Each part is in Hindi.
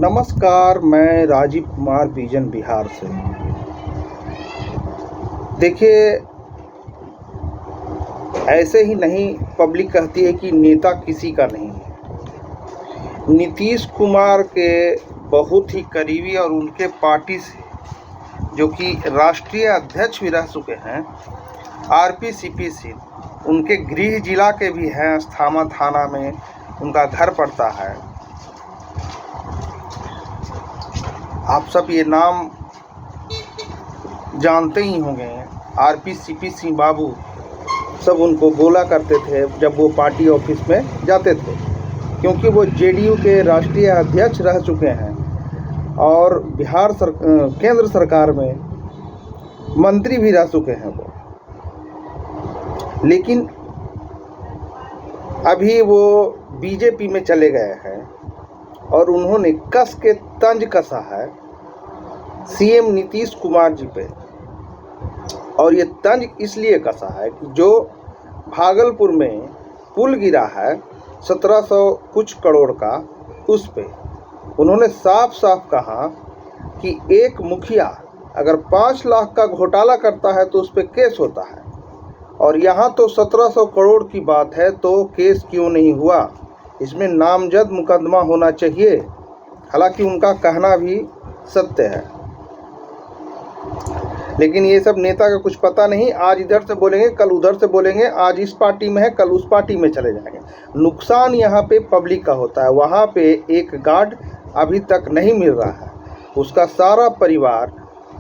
नमस्कार, मैं राजीव कुमार विजन बिहार से। देखिए, ऐसे ही नहीं पब्लिक कहती है कि नेता किसी का नहीं है। नीतीश कुमार के बहुत ही करीबी और उनके पार्टी से जो कि राष्ट्रीय अध्यक्ष भी रह चुके हैं, आरपी सिंह, उनके गृह जिला के भी हैं, अस्थामा थाना में उनका घर पड़ता है। आप सब ये नाम जानते ही होंगे। आरपी सिंह बाबू सब उनको बोला करते थे जब वो पार्टी ऑफिस में जाते थे, क्योंकि वो जेडीयू के राष्ट्रीय अध्यक्ष रह चुके हैं और केंद्र सरकार में मंत्री भी रह चुके हैं वो। लेकिन अभी वो बीजेपी में चले गए हैं और उन्होंने कस के तंज कसा है सीएम नीतीश कुमार जी पे। और ये तंज इसलिए कसा है कि जो भागलपुर में पुल गिरा है 1700 कुछ करोड़ का, उस पे उन्होंने साफ साफ कहा कि एक मुखिया अगर 5 लाख का घोटाला करता है तो उस पे केस होता है, और यहाँ तो 1700 करोड़ की बात है तो केस क्यों नहीं हुआ, इसमें नामजद मुकदमा होना चाहिए। हालांकि उनका कहना भी सत्य है, लेकिन ये सब नेता का कुछ पता नहीं। आज इधर से बोलेंगे, कल उधर से बोलेंगे, आज इस पार्टी में है, कल उस पार्टी में चले जाएंगे। नुकसान यहाँ पे पब्लिक का होता है। वहाँ पे एक गार्ड अभी तक नहीं मिल रहा है, उसका सारा परिवार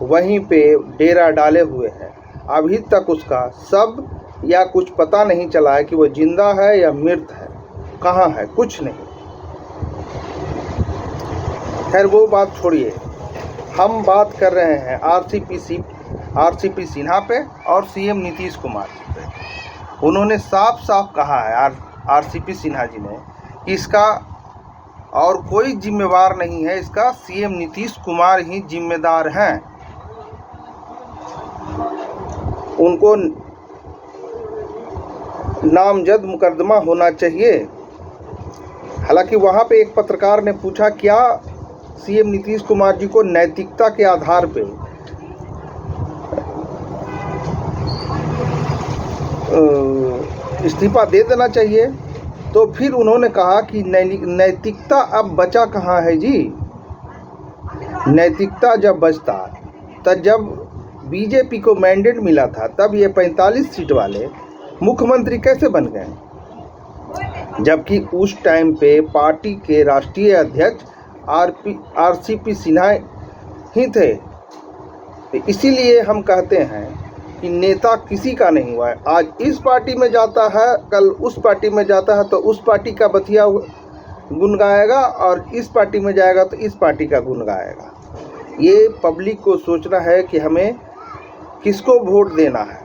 वहीं पे डेरा डाले हुए है। अभी तक उसका शव या कुछ पता नहीं चला है कि वो जिंदा है या मृत है, कहाँ है, कुछ नहीं। खैर वो बात छोड़िए, हम बात कर रहे हैं आरसीपी सिन्हा पे और सीएम नीतीश कुमार जी पे। उन्होंने साफ साफ कहा है आरसीपी सिन्हा जी ने कि इसका और कोई जिम्मेवार नहीं है, इसका सीएम नीतीश कुमार ही जिम्मेदार हैं। उनको नामजद मुकदमा होना चाहिए। हालांकि वहाँ पे एक पत्रकार ने पूछा क्या सीएम नीतीश कुमार जी को नैतिकता के आधार पे इस्तीफा दे देना चाहिए, तो फिर उन्होंने कहा कि नैतिकता अब बचा कहाँ है जी। नैतिकता जब बचता तब जब बीजेपी को मैंडेट मिला था तब ये 45 सीट वाले मुख्यमंत्री कैसे बन गए, जबकि उस टाइम पे पार्टी के राष्ट्रीय अध्यक्ष आरसीपी सिन्हा ही थे। इसीलिए हम कहते हैं कि नेता किसी का नहीं हुआ है। आज इस पार्टी में जाता है, कल उस पार्टी में जाता है तो उस पार्टी का बतिया गुन गाएगा, और इस पार्टी में जाएगा तो इस पार्टी का गुन गाएगा। ये पब्लिक को सोचना है कि हमें किसको वोट देना है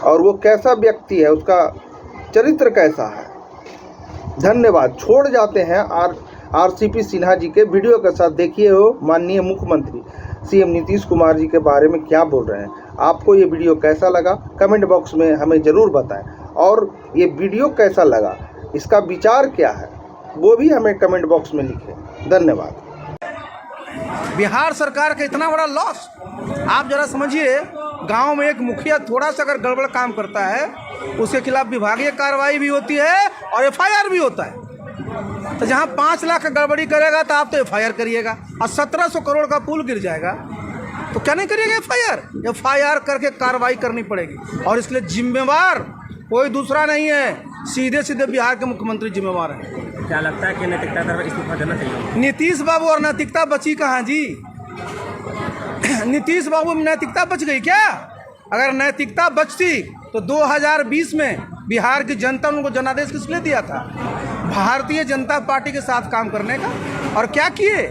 और वो कैसा व्यक्ति है, उसका चरित्र कैसा है। धन्यवाद। छोड़ जाते हैं आरसीपी सिन्हा जी के वीडियो के साथ। देखिए हो माननीय मुख्यमंत्री सीएम नीतीश कुमार जी के बारे में क्या बोल रहे हैं। आपको ये वीडियो कैसा लगा कमेंट बॉक्स में हमें ज़रूर बताएं, और ये वीडियो कैसा लगा, इसका विचार क्या है, वो भी हमें कमेंट बॉक्स में लिखें। धन्यवाद। बिहार सरकार का इतना बड़ा लॉस आप जरा समझिए। गांव में एक मुखिया थोड़ा सा अगर गड़बड़ काम करता है, उसके खिलाफ विभागीय कार्रवाई भी होती है और एफआईआर भी होता है। तो जहां 5 लाख का गड़बड़ी करेगा तो आप तो एफआईआर करिएगा, और 1700 करोड़ का पुल गिर जाएगा तो क्या नहीं करिएगा एफआईआर करके कार्रवाई करनी पड़ेगी। और इसके लिए जिम्मेवार कोई दूसरा नहीं है, सीधे सीधे बिहार के मुख्यमंत्री जिम्मेवार हैं। क्या लगता है कि नैतिकता पर इस्तीफा देना चाहिए? नीतीश बाबू और नैतिकता बची कहाँ जी? नीतीश बाबू में नैतिकता बच गई क्या? अगर नैतिकता बचती तो 2020 में बिहार की जनता ने उनको जनादेश किस लिए दिया था? भारतीय जनता पार्टी के साथ काम करने का। और क्या किए?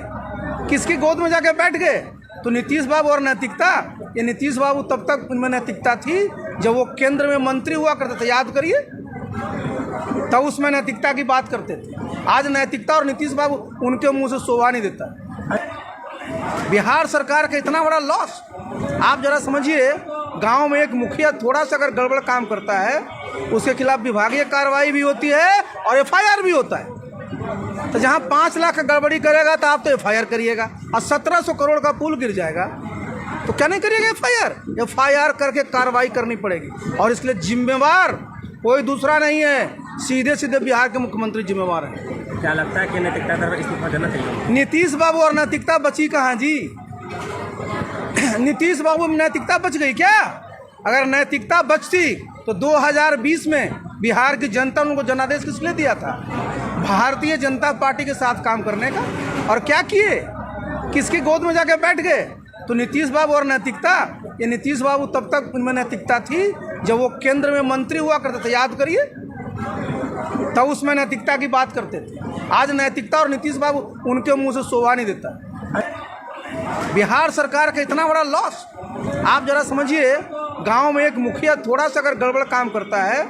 किसकी गोद में जाके बैठ गए? तो नीतीश बाबू और नैतिकता, ये नीतीश बाबू तब तक उनमें नैतिकता थी जब वो केंद्र में मंत्री हुआ करते थे, याद करिए, तब उसमें नैतिकता की बात करते थे। आज नैतिकता और नीतीश बाबू उनके मुंह से शोभा नहीं देता। बिहार सरकार का इतना बड़ा लॉस आप जरा समझिए। गांव में एक मुखिया थोड़ा सा अगर गड़बड़ काम करता है, उसके खिलाफ विभागीय कार्रवाई भी होती है और एफआईआर भी होता है। तो जहाँ 5 लाख का गड़बड़ी करेगा तो आप तो FIR करिएगा, और 1700 करोड़ का पुल गिर जाएगा तो क्या नहीं करिएगा FIR करके कार्रवाई करनी पड़ेगी। और इसके लिए जिम्मेवार कोई दूसरा नहीं है, सीधे सीधे बिहार के मुख्यमंत्री जिम्मेवार हैं। क्या लगता है कि नैतिकता पर इस्तीफा देना चाहिए? नीतीश बाबू और नैतिकता बची कहाँ जी? नीतीश बाबू में नैतिकता बच गई क्या? अगर नैतिकता बचती तो 2020 में बिहार की जनता ने उनको जनादेश किस लिए दिया था? भारतीय जनता पार्टी के साथ काम करने का। और क्या किए? किसकी गोद में जाके बैठ गए? तो नीतीश बाबू और नैतिकता, ये नीतीश बाबू तब तक उनमें नैतिकता थी जब वो केंद्र में मंत्री हुआ करते थे, याद करिए, तब उसमें नैतिकता की बात करते थे। आज नैतिकता और नीतीश बाबू उनके मुंह से शोभा नहीं देता। बिहार सरकार का इतना बड़ा लॉस, आप जरा समझिए। गांव में एक मुखिया थोड़ा सा अगर गड़बड़ काम करता है,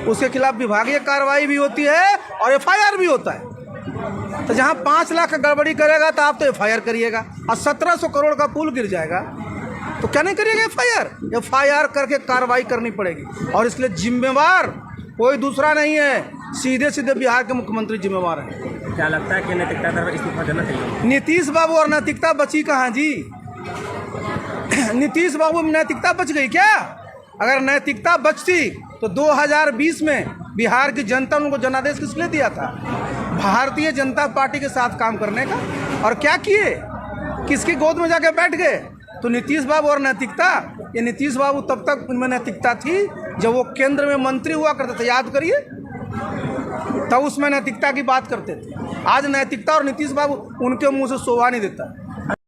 उसके खिलाफ विभागीय कार्रवाई भी होती है और FIR भी होता है। तो जहां 5 लाख का गड़बड़ी करेगा तो आप तो FIR करिएगा, और 1700 करोड़ का पुल गिर जाएगा तो क्या नहीं करिएगा FIR करके कार्रवाई करनी पड़ेगी। और इसके लिए जिम्मेवार कोई दूसरा नहीं है, सीधे सीधे बिहार के मुख्यमंत्री जिम्मेवार हैं। क्या लगता है कि नैतिकता पर इस्तीफा देना चाहिए? नीतीश बाबू और नैतिकता बची कहाँ जी? नीतीश बाबू में नैतिकता बच गई क्या? अगर नैतिकता बचती तो 2020 में बिहार की जनता ने उनको जनादेश किस लिए दिया था? भारतीय जनता पार्टी के साथ काम करने का। और क्या किए? किसकी गोद में जाके बैठ गए? तो नीतीश बाबू और नैतिकता, ये नीतीश बाबू तब तक उनमें नैतिकता थी जब वो केंद्र में मंत्री हुआ करते थे, याद करिए, तब उसमें नैतिकता की बात करते थे। आज नैतिकता और नीतीश बाबू उनके मुंह से शोभा नहीं देता।